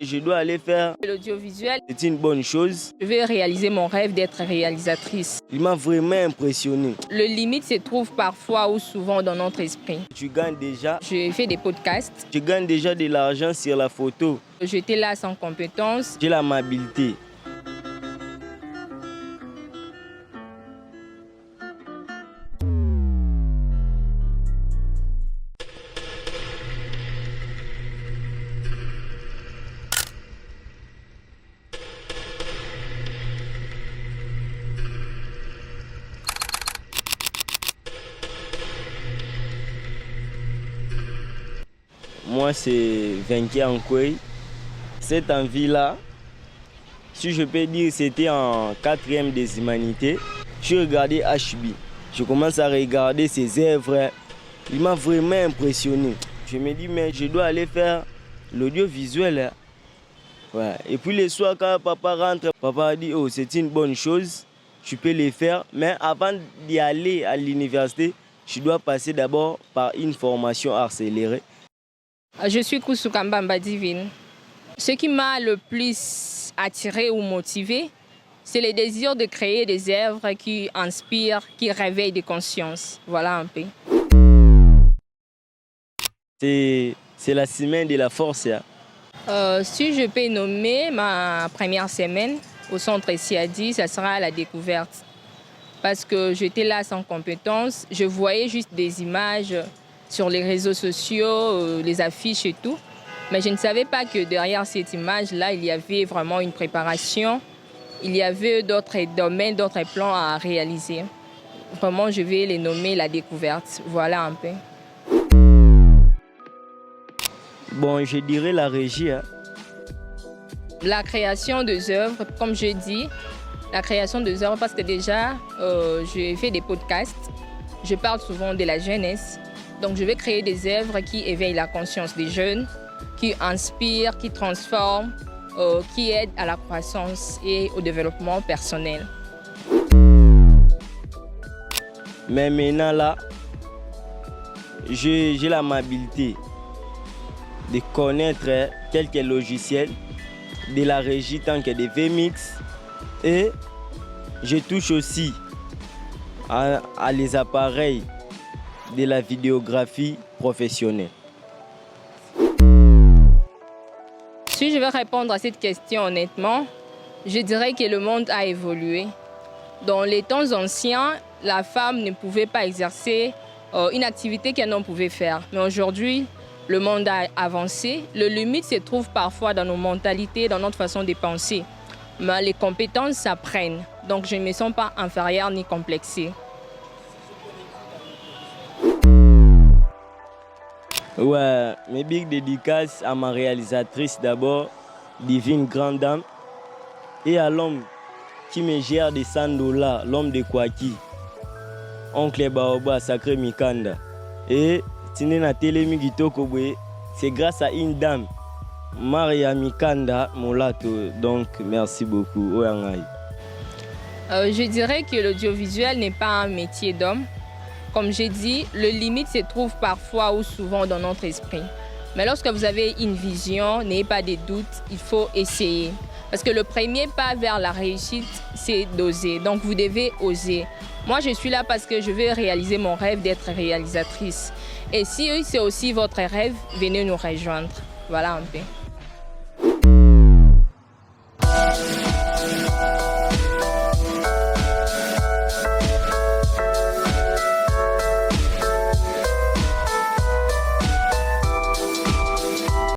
Je dois aller faire l'audiovisuel. C'est une bonne chose. Je vais réaliser mon rêve d'être réalisatrice. Il m'a vraiment impressionné. Le limite se trouve parfois ou souvent dans notre esprit. Tu gagnes déjà. Je fais des podcasts. Tu gagnes déjà de l'argent sur la photo. J'étais là sans compétence. J'ai l'amabilité. Moi, c'est Venki Ankwei. Cette envie-là, si je peux dire, c'était en 4e des humanités. Je regardais HB. Je commence à regarder ses œuvres. Il m'a vraiment impressionné. Je me dis, mais je dois aller faire l'audiovisuel. Ouais. Et puis le soir, quand papa rentre, papa a dit, oh, c'est une bonne chose, tu peux le faire. Mais avant d'y aller à l'université, je dois passer d'abord par une formation accélérée. Je suis Koussoukamba Mbadivine. Ce qui m'a le plus attiré ou motivé, c'est le désir de créer des œuvres qui inspirent, qui réveillent des consciences. Voilà un peu. C'est la semaine de la force. Si je peux nommer ma première semaine au centre SIADI, ça sera la découverte. Parce que j'étais là sans compétence, je voyais juste des images sur les réseaux sociaux, les affiches et tout. Mais je ne savais pas que derrière cette image-là, il y avait vraiment une préparation. Il y avait d'autres domaines, d'autres plans à réaliser. Vraiment, je vais les nommer la découverte. Voilà un peu. Bon, je dirais la régie. La création des œuvres, comme je dis, la création des œuvres parce que déjà, je fais des podcasts. Je parle souvent de la jeunesse. Donc, je vais créer des œuvres qui éveillent la conscience des jeunes, qui inspirent, qui transforment, qui aident à la croissance et au développement personnel. Mais maintenant, là, j'ai l'amabilité de connaître quelques logiciels de la régie tant que des VMix. Et je touche aussi à les appareils de la vidéographie professionnelle. Si je vais répondre à cette question honnêtement, je dirais que le monde a évolué. Dans les temps anciens, la femme ne pouvait pas exercer une activité qu'un homme pouvait faire. Mais aujourd'hui, le monde a avancé. Le limite se trouve parfois dans nos mentalités, dans notre façon de penser. Mais les compétences s'apprennent. Donc je ne me sens pas inférieure ni complexée. Ouais, mes big dédicaces à ma réalisatrice d'abord, Divine Grande Dame, et à l'homme qui me gère des $100, l'homme de Kwaki, Oncle Baoba, Sacré Mikanda. Et Tinena Telemi Gitokobwe, c'est grâce à une dame, Maria Mikanda Molato. Donc merci beaucoup. Je dirais que l'audiovisuel n'est pas un métier d'homme. Comme j'ai dit, le limite se trouve parfois ou souvent dans notre esprit. Mais lorsque vous avez une vision, n'ayez pas de doutes, il faut essayer. Parce que le premier pas vers la réussite, c'est d'oser. Donc vous devez oser. Moi, je suis là parce que je veux réaliser mon rêve d'être réalisatrice. Et si c'est aussi votre rêve, venez nous rejoindre. Voilà un peu.